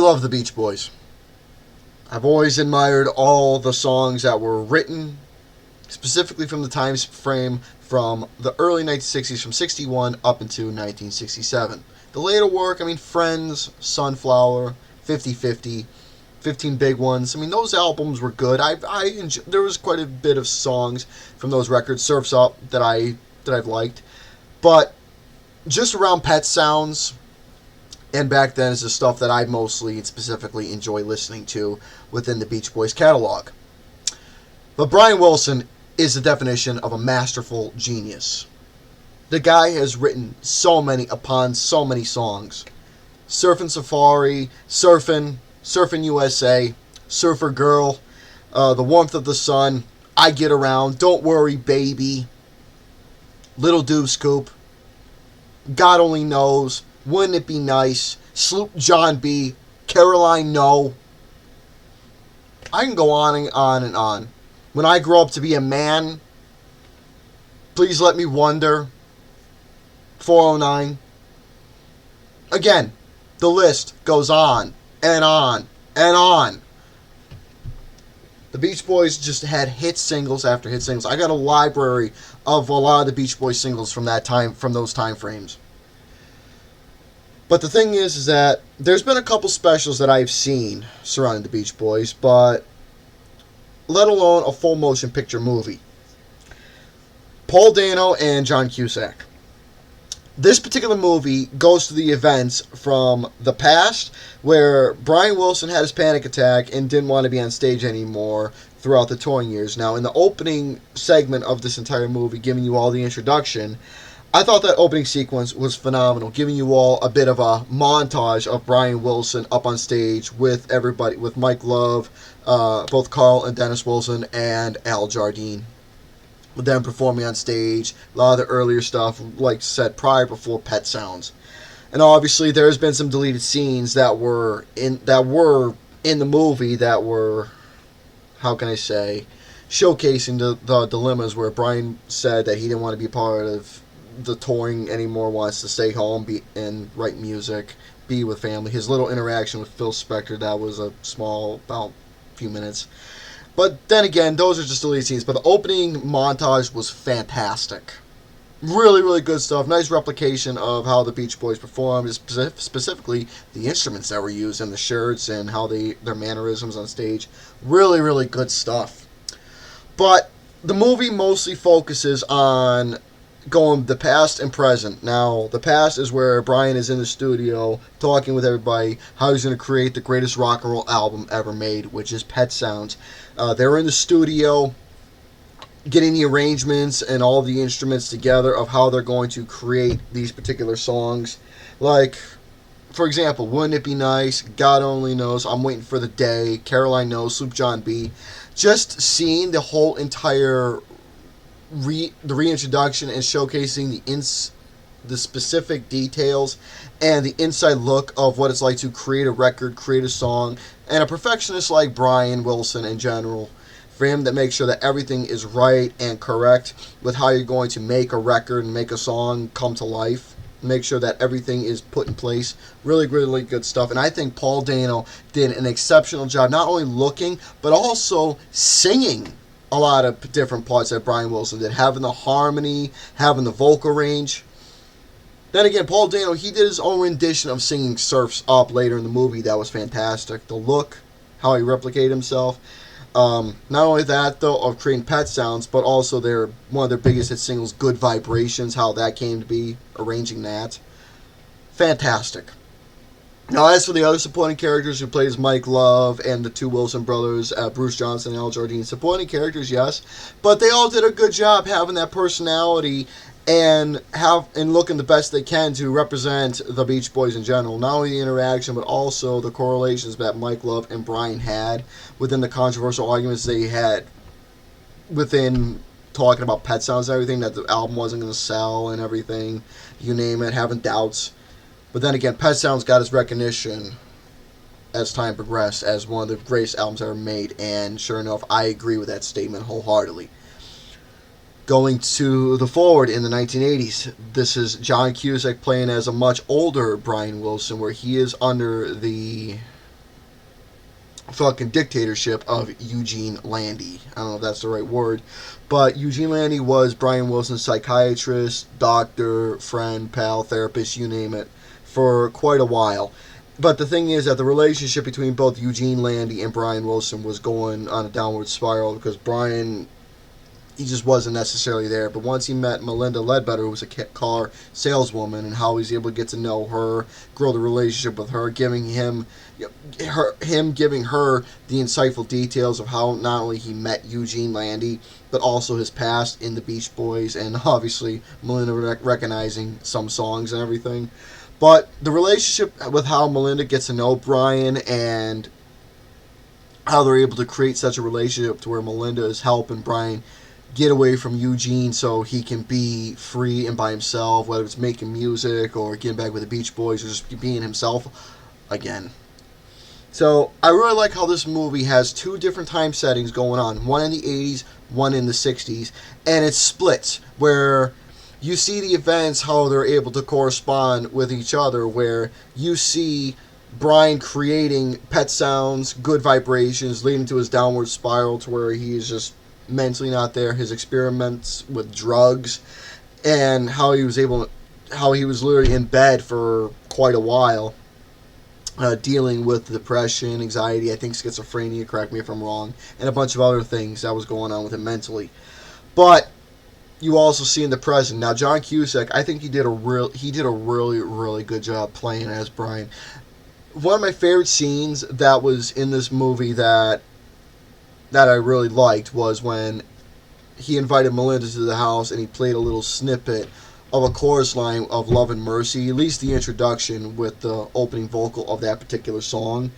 love the Beach Boys. I've always admired all the songs that were written, specifically from the time frame from the early 1960s, from 61 up into 1967. The later work, Friends, Sunflower, 50/50, 15 Big Ones. Those albums were good. There was quite a bit of songs from those records, Surf's Up, that I've liked. But just around Pet Sounds, and back then is the stuff that I mostly and specifically enjoy listening to within the Beach Boys catalog. But Brian Wilson is the definition of a masterful genius. The guy has written so many upon so many songs. Surfin' Safari, Surfin' USA, Surfer Girl, The Warmth of the Sun, I Get Around, Don't Worry Baby, Little Doob Scoop, God Only Knows, Wouldn't It Be Nice, Sloop John B, Caroline No. I can go on and on and on. When I Grow Up to Be a Man, Please Let Me Wonder, 409. Again, the list goes on and on and on. The Beach Boys just had hit singles after hit singles. I got a library of a lot of the Beach Boys singles from those time frames. But the thing is that there's been a couple specials that I've seen surrounding the Beach Boys, but let alone a full motion picture movie. Paul Dano and John Cusack. This particular movie goes to the events from the past where Brian Wilson had his panic attack and didn't want to be on stage anymore throughout the touring years. Now, in the opening segment of this entire movie, giving you all the introduction, I thought that opening sequence was phenomenal, giving you all a bit of a montage of Brian Wilson up on stage with everybody, with Mike Love, both Carl and Dennis Wilson, and Al Jardine. With them performing on stage, a lot of the earlier stuff, like said prior, before Pet Sounds. And obviously there's been some deleted scenes that were in the movie that were, how can I say, showcasing the dilemmas where Brian said that he didn't want to be part of the touring anymore, wants to stay home and write music, be with family. His little interaction with Phil Spector, that was a small, about a few minutes. But then again, those are just deleted scenes. But the opening montage was fantastic. Really, really good stuff. Nice replication of how the Beach Boys performed, specifically the instruments that were used and the shirts and how their mannerisms on stage. Really, really good stuff. But the movie mostly focuses on going the past and present. Now, the past is where Brian is in the studio talking with everybody how he's going to create the greatest rock and roll album ever made, which is Pet Sounds. They're in the studio getting the arrangements and all the instruments together of how they're going to create these particular songs. Like, for example, Wouldn't It Be Nice, God Only Knows, I'm Waiting for the Day, Caroline Knows, Sloop John B. Just seeing the whole entire the reintroduction and showcasing the specific details and the inside look of what it's like to create a record, create a song, and a perfectionist like Brian Wilson in general, for him to make sure that everything is right and correct with how you're going to make a record and make a song come to life. Make sure that everything is put in place. Really, really good stuff. And I think Paul Dano did an exceptional job, not only looking, but also singing a lot of different parts that Brian Wilson did. Having the harmony, having the vocal range. Then again, Paul Dano, he did his own rendition of singing Surf's Up later in the movie. That was fantastic. The look, how he replicated himself. Not only that, though, of creating Pet Sounds, but also one of their biggest hit singles, Good Vibrations, how that came to be, arranging that. Fantastic. Now, as for the other supporting characters who plays Mike Love and the two Wilson brothers, Bruce Johnson and Al Jardine, supporting characters, yes, but they all did a good job having that personality and looking the best they can to represent the Beach Boys in general. Not only the interaction, but also the correlations that Mike Love and Brian had within the controversial arguments they had within talking about Pet Sounds and everything, that the album wasn't going to sell and everything, you name it, having doubts. But then again, Pet Sounds got its recognition as time progressed as one of the greatest albums ever made, and sure enough, I agree with that statement wholeheartedly. Going to the forward in the 1980s, this is John Cusack playing as a much older Brian Wilson, where he is under the fucking dictatorship of Eugene Landy. I don't know if that's the right word, but Eugene Landy was Brian Wilson's psychiatrist, doctor, friend, pal, therapist, you name it, for quite a while. But the thing is that the relationship between both Eugene Landy and Brian Wilson was going on a downward spiral because Brian, he just wasn't necessarily there. But once he met Melinda Ledbetter, who was a car saleswoman, and how he was able to get to know her, grow the relationship with her, giving him giving her the insightful details of how not only he met Eugene Landy, but also his past in the Beach Boys, and obviously Melinda recognizing some songs and everything. But the relationship with how Melinda gets to know Brian and how they're able to create such a relationship to where Melinda is helping Brian get away from Eugene so he can be free and by himself, whether it's making music or getting back with the Beach Boys or just being himself again. So I really like how this movie has two different time settings going on, one in the 80s, one in the 60s, and it splits where you see the events, how they're able to correspond with each other, where you see Brian creating pet sounds, good vibrations, leading to his downward spiral to where he is just mentally not there, his experiments with drugs, and how he was literally in bed for quite a while, dealing with depression, anxiety, I think schizophrenia, correct me if I'm wrong, and a bunch of other things that was going on with him mentally. But you also see in the present now, John Cusack, I think he did a really good job playing as Brian. One of my favorite scenes that was in this movie that I really liked was when he invited Melinda to the house and he played a little snippet of a chorus line of Love and Mercy, at least the introduction with the opening vocal of that particular song.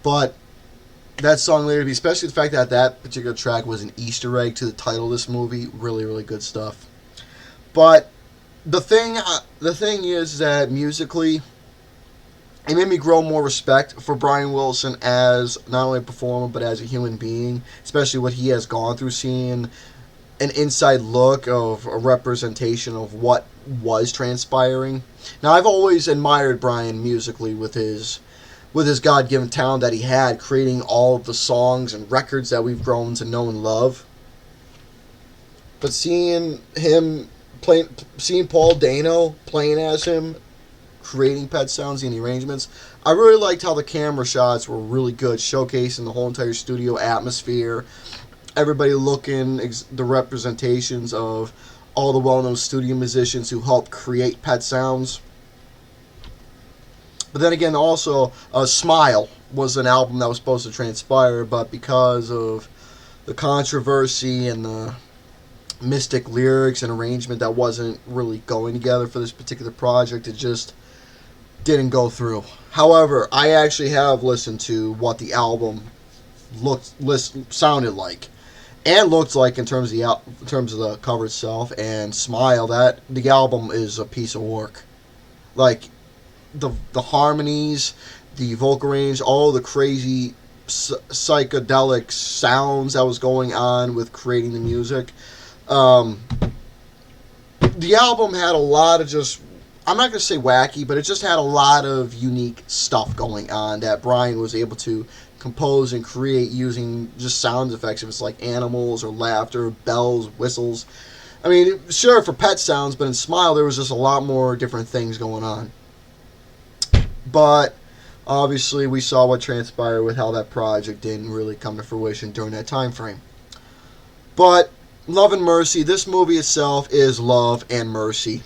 But that song later, especially the fact that that particular track was an Easter egg to the title of this movie, really, really good stuff. But the thing is that musically, it made me grow more respect for Brian Wilson as not only a performer but as a human being, especially what he has gone through, seeing an inside look of a representation of what was transpiring. Now, I've always admired Brian musically with his God-given talent that he had, creating all of the songs and records that we've grown to know and love. But seeing Paul Dano playing as him, creating pet sounds and the arrangements, I really liked how the camera shots were really good, showcasing the whole entire studio atmosphere. Everybody looking the representations of all the well-known studio musicians who helped create pet sounds. But then again, also, Smile was an album that was supposed to transpire, but because of the controversy and the mystic lyrics and arrangement that wasn't really going together for this particular project, it just didn't go through. However, I actually have listened to what the album sounded like and looked like in terms of the cover itself, and Smile, that the album is a piece of work. Like the harmonies, the vocal range, all the crazy psychedelic sounds that was going on with creating the music. The album had a lot of just, I'm not going to say wacky, but it just had a lot of unique stuff going on that Brian was able to compose and create using just sound effects. If it's like animals or laughter, bells, whistles. I mean, sure, for pet sounds, but in Smile there was just a lot more different things going on. But obviously we saw what transpired with how that project didn't really come to fruition during that time frame. But Love and Mercy, this movie itself is love and mercy.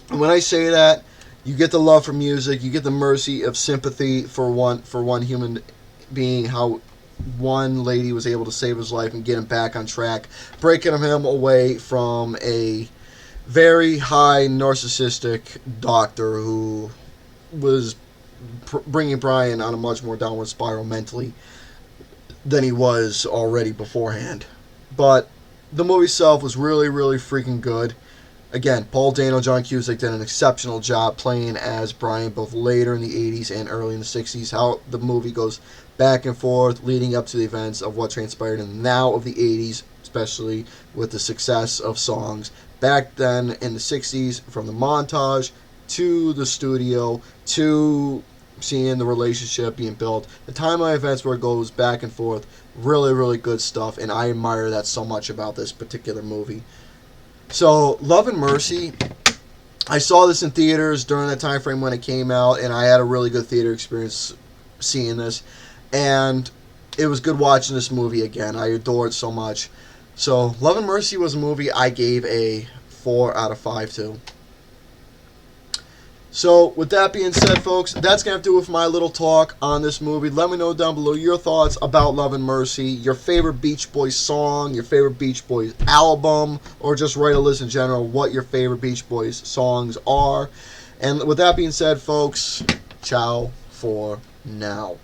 And when I say that, you get the love for music, you get the mercy of sympathy for one human being, how one lady was able to save his life and get him back on track, breaking him away from a very high narcissistic doctor who was bringing Brian on a much more downward spiral mentally than he was already beforehand. But the movie itself was really, really freaking good. Again, Paul Dano, John Cusack did an exceptional job playing as Brian, both later in the 80s and early in the 60s. How the movie goes back and forth, leading up to the events of what transpired in the now of the 80s, especially with the success of songs back then in the 60s, from the montage to the studio to seeing the relationship being built, the timeline events where it goes back and forth, really, really good stuff, and I admire that so much about this particular movie. So, Love and Mercy, I saw this in theaters during that time frame when it came out, and I had a really good theater experience seeing this, and it was good watching this movie again. I adore it so much. So, Love and Mercy was a movie I gave a 4 out of 5 to. So, with that being said, folks, that's going to have to do with my little talk on this movie. Let me know down below your thoughts about Love and Mercy, your favorite Beach Boys song, your favorite Beach Boys album, or just write a list in general what your favorite Beach Boys songs are. And with that being said, folks, ciao for now.